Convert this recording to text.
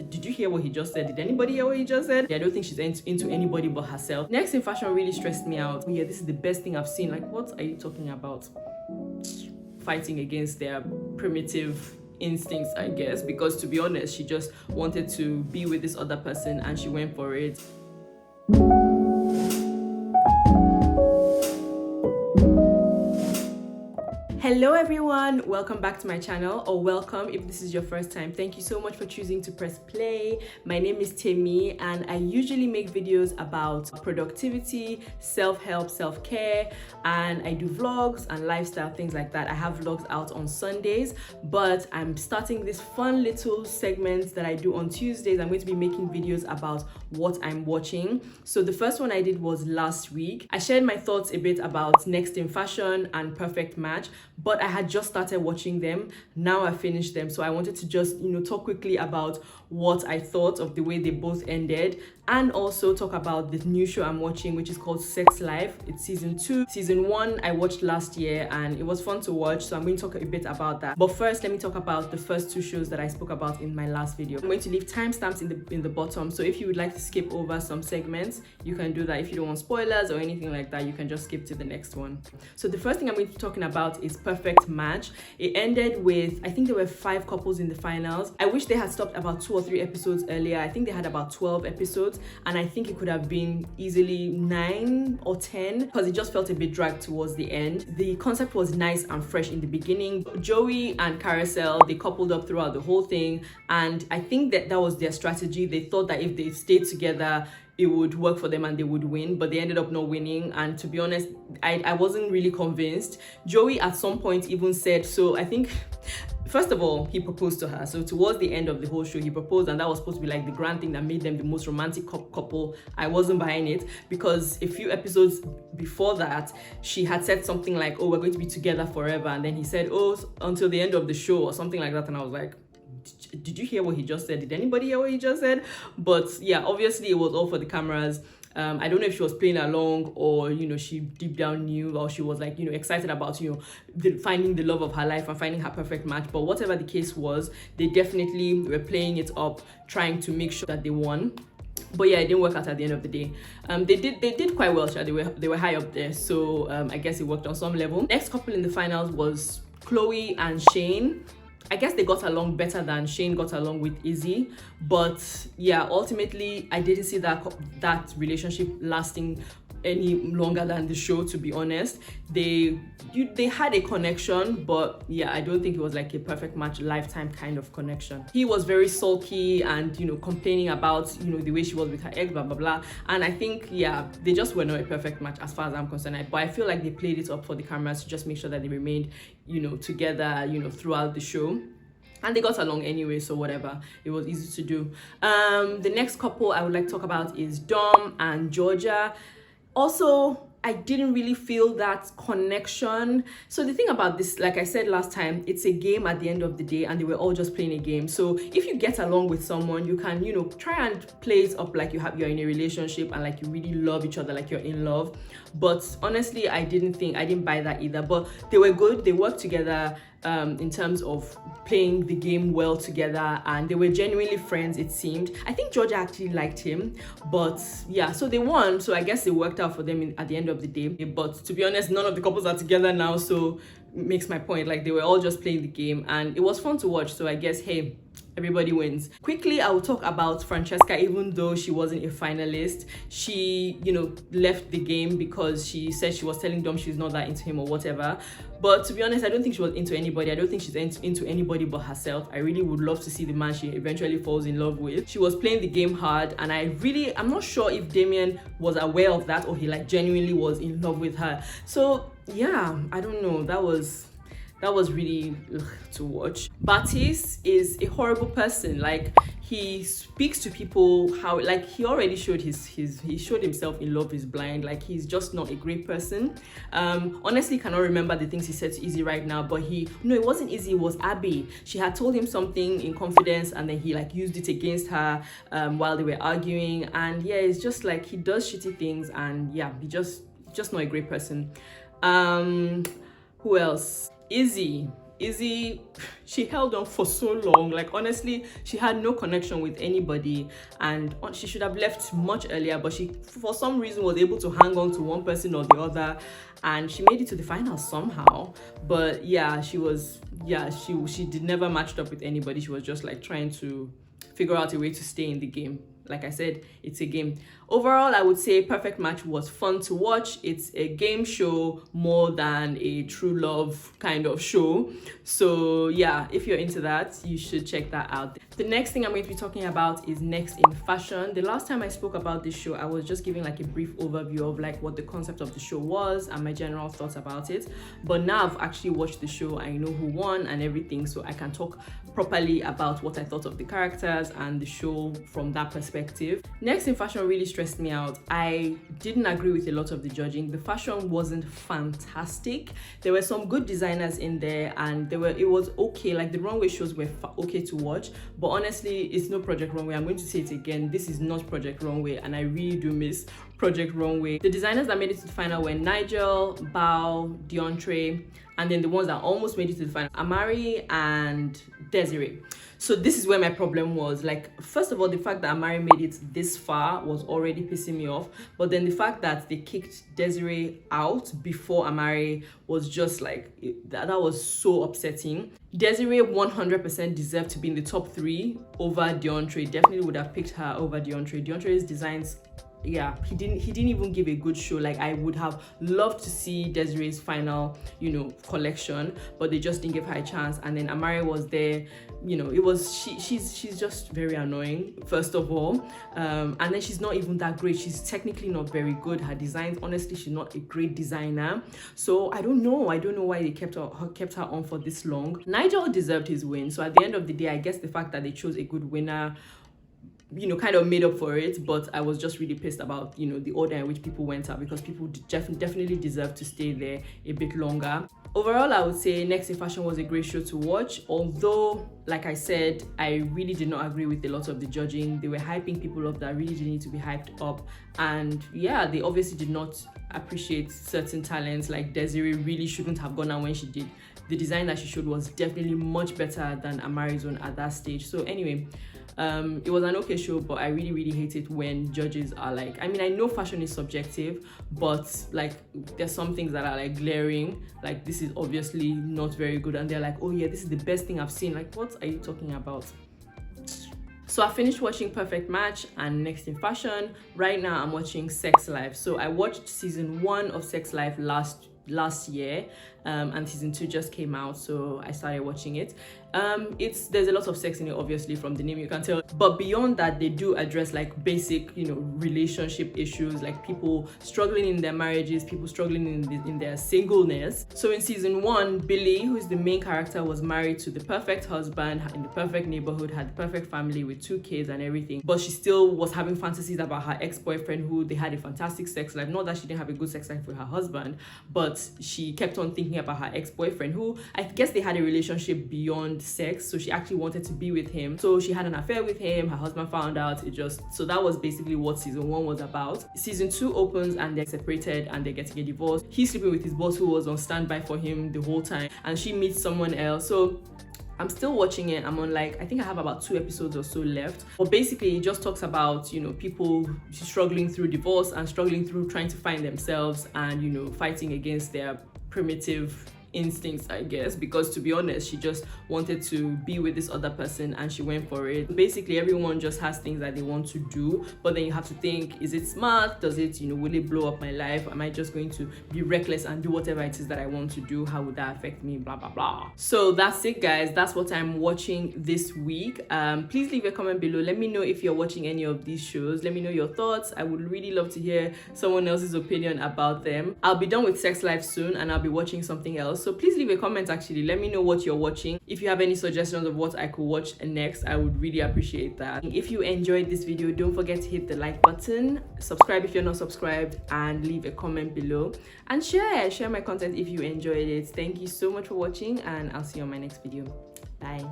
did you hear what he just said? Did anybody hear what he just said? Yeah, I don't think she's into anybody but herself. Next in fashion really stressed me out. Oh yeah, this is the best thing I've seen. Like, what are you talking about? Fighting against their primitive instincts, I guess, because to be honest, she just wanted to be with this other person and she went for it. Hello everyone, welcome back to my channel, or welcome if this is your first time. Thank you so much for choosing to press play. My name is Temi and I usually make videos about productivity, self-help, self-care, and I do vlogs and lifestyle, things like that. I have vlogs out on Sundays, but I'm starting this fun little segment that I do on Tuesdays. I'm going to be making videos about what I'm watching. So the first one I did was last week. I shared my thoughts a bit about Next in Fashion and Perfect Match, but I had just started watching them. Now I finished them, so I wanted to just talk quickly about what I thought of the way they both ended, and also talk about the new show I'm watching, which is called Sex Life. It's season 2. Season 1 I watched last year and it was fun to watch, so I'm going to talk a bit about that. But first, let me talk about the first 2 shows that I spoke about in my last video. I'm going to leave timestamps in the bottom, so if you would like to skip over some segments, you can do that. If you don't want spoilers or anything like that, you can just skip to the next one. So the first thing I'm going to be talking about is Perfect Match. It ended with, I think there were 5 couples in the finals. I wish they had stopped about 2 or 3 episodes earlier. I think they had about 12 episodes, and I think it could have been easily 9 or 10 because it just felt a bit dragged towards the end. The concept was nice and fresh in the beginning. Joey and Carousel, they coupled up throughout the whole thing, and I think that was their strategy. They thought that if they stayed together, it would work for them and they would win, but they ended up not winning. And to be honest, I wasn't really convinced. Joey at some point even said, so I think first of all, he proposed to her. So towards the end of the whole show, he proposed, and that was supposed to be like the grand thing that made them the most romantic couple. I wasn't buying it because a few episodes before that, she had said something like, oh, we're going to be together forever. And then he said, oh, until the end of the show or something like that. And I was like, did you hear what he just said? Did anybody hear what he just said? But yeah, obviously it was all for the cameras. I don't know if she was playing along or she deep down knew, or she was like excited about finding the love of her life and finding her perfect match. But whatever the case was, they definitely were playing it up, trying to make sure that they won. But yeah, it didn't work out at the end of the day. They did quite well. They were high up there, so I guess it worked on some level. Next couple in the finals was Chloe and Shane. I guess they got along better than Shane got along with Izzy, but yeah, ultimately I didn't see that relationship lasting any longer than the show, to be honest. They had a connection, but yeah, I don't think it was like a perfect match, lifetime kind of connection. He was very sulky and complaining about the way she was with her ex, blah blah blah, and I think yeah, they just were not a perfect match as far as I'm concerned. But I feel like they played it up for the cameras to just make sure that they remained together throughout the show. And they got along anyway, so whatever, it was easy to do. The next couple I would like to talk about is Dom and Georgia. Also, I didn't really feel that connection. So the thing about this, like I said last time, it's a game at the end of the day, and they were all just playing a game. So if you get along with someone, you can try and play it up like you're in a relationship and like you really love each other, like you're in love. But honestly, I didn't buy that either. But they were good. They worked together in terms of playing the game well together, and they were genuinely friends, it seemed. I think Georgia actually liked him, but yeah, so they won, so I guess it worked out for them at the end of the day. But to be honest, none of the couples are together now, so makes my point. Like, they were all just playing the game and it was fun to watch, so I guess, hey, everybody wins. Quickly, I will talk about Francesca. Even though she wasn't a finalist, she left the game because she said she was telling Dom she's not that into him or whatever. But to be honest, I don't think she was into anybody. I don't think she's into anybody but herself. I really would love to see the man she eventually falls in love with. She was playing the game hard, and I'm not sure if Damien was aware of that or he like genuinely was in love with her. So yeah, I don't know. That was really to watch. Batis is a horrible person. Like, he speaks to people how, like, he already showed he showed himself in Love is Blind. Like, he's just not a great person. Honestly, cannot remember the things he said to Izzy right now, but no, it wasn't Izzy, it was Abby. She had told him something in confidence, and then he like used it against her while they were arguing. And yeah, it's just like he does shitty things, and yeah, he just not a great person. Who else? Izzy. Izzy, she held on for so long. Like, honestly, she had no connection with anybody, and she should have left much earlier, but she for some reason was able to hang on to one person or the other, and she made it to the final somehow. But yeah, she did never matched up with anybody. She was just like trying to figure out a way to stay in the game. Like I said, it's a game. Overall, I would say Perfect Match was fun to watch. It's a game show more than a true love kind of show. So yeah, if you're into that, you should check that out. The next thing I'm going to be talking about is Next in Fashion. The last time I spoke about this show, I was just giving like a brief overview of like what the concept of the show was and my general thoughts about it. But now I've actually watched the show, I know who won and everything, so I can talk properly about what I thought of the characters and the show from that perspective. Next in Fashion really stressed me out. I didn't agree with a lot of the judging. The fashion wasn't fantastic. There were some good designers in there, and it was okay. Like, the runway shows were okay to watch, but honestly, it's no Project Runway. I'm going to say it again, this is not Project Runway, and I really do miss Project Runway. The designers that made it to the final were Nigel, Bao, DeAndre, and then the ones that almost made it to the final, Amari and Desiree. So this is where my problem was. Like, first of all, the fact that Amari made it this far was already pissing me off, but then the fact that they kicked Desiree out before Amari was just like, that was so upsetting. Desiree 100% deserved to be in the top 3 over DeAndre. Definitely would have picked her over DeAndre. DeAndre's designs, yeah, he didn't even give a good show. Like, I would have loved to see Desiree's final, collection, but they just didn't give her a chance. And then Amari was there, it was she's just very annoying, first of all, and then she's not even that great. She's technically not very good. Her designs, honestly, she's not a great designer. So I don't know why they kept her on for this long. Nigel deserved his win, so at the end of the day, I guess the fact that they chose a good winner kind of made up for it. But I was just really pissed about the order in which people went out, because people definitely deserve to stay there a bit longer. Overall, I would say Next in Fashion was a great show to watch, although, like I said, I really did not agree with a lot of the judging. They were hyping people up that really didn't need to be hyped up, and yeah, they obviously did not appreciate certain talents. Like, Desiree really shouldn't have gone out when she did. The design that she showed was definitely much better than Amari's own at that stage. So anyway, it was an okay show, but I really hate it when judges are like, I mean, I know fashion is subjective, but like, there's some things that are like glaring, like this is obviously not very good, and they're like, oh yeah, this is the best thing I've seen. Like, what are you talking about? So I finished watching Perfect Match and Next in Fashion. Right now I'm watching Sex Life. So I watched season 1 of Sex Life last year, and season 2 just came out, so I started watching it. There's a lot of sex in it, obviously, from the name you can tell, but beyond that, they do address like basic relationship issues, like people struggling in their marriages, people struggling in their singleness. So in season 1, Billy, who is the main character, was married to the perfect husband in the perfect neighborhood, had the perfect family with 2 kids and everything, but she still was having fantasies about her ex-boyfriend, who they had a fantastic sex life. Not that she didn't have a good sex life with her husband, but she kept on thinking about her ex-boyfriend, who I guess they had a relationship beyond sex, so she actually wanted to be with him. So she had an affair with him. Her husband found out. So that was basically what season 1 was about. Season 2 opens and they're separated and they're getting a divorce. He's sleeping with his boss, who was on standby for him the whole time, and she meets someone else. So I'm still watching it. I'm on like, I think I have about 2 episodes or so left. But basically, it just talks about, people struggling through divorce and struggling through trying to find themselves, and, fighting against their primitive instincts, I guess, because to be honest, she just wanted to be with this other person and she went for it. Basically, everyone just has things that they want to do, but then you have to think, is it smart? Does it, will it blow up my life? Am I just going to be reckless and do whatever it is that I want to do? How would that affect me? Blah blah blah. So that's it, guys. That's what I'm watching this week. Please leave a comment below. Let me know if you're watching any of these shows. Let me know your thoughts. I would really love to hear someone else's opinion about them. I'll be done with Sex Life soon and I'll be watching something else. So please leave a comment, actually. Let me know what you're watching. If you have any suggestions of what I could watch next, I would really appreciate that. If you enjoyed this video, don't forget to hit the like button, subscribe if you're not subscribed, and leave a comment below. And share my content if you enjoyed it. Thank you so much for watching, and I'll see you on my next video. Bye.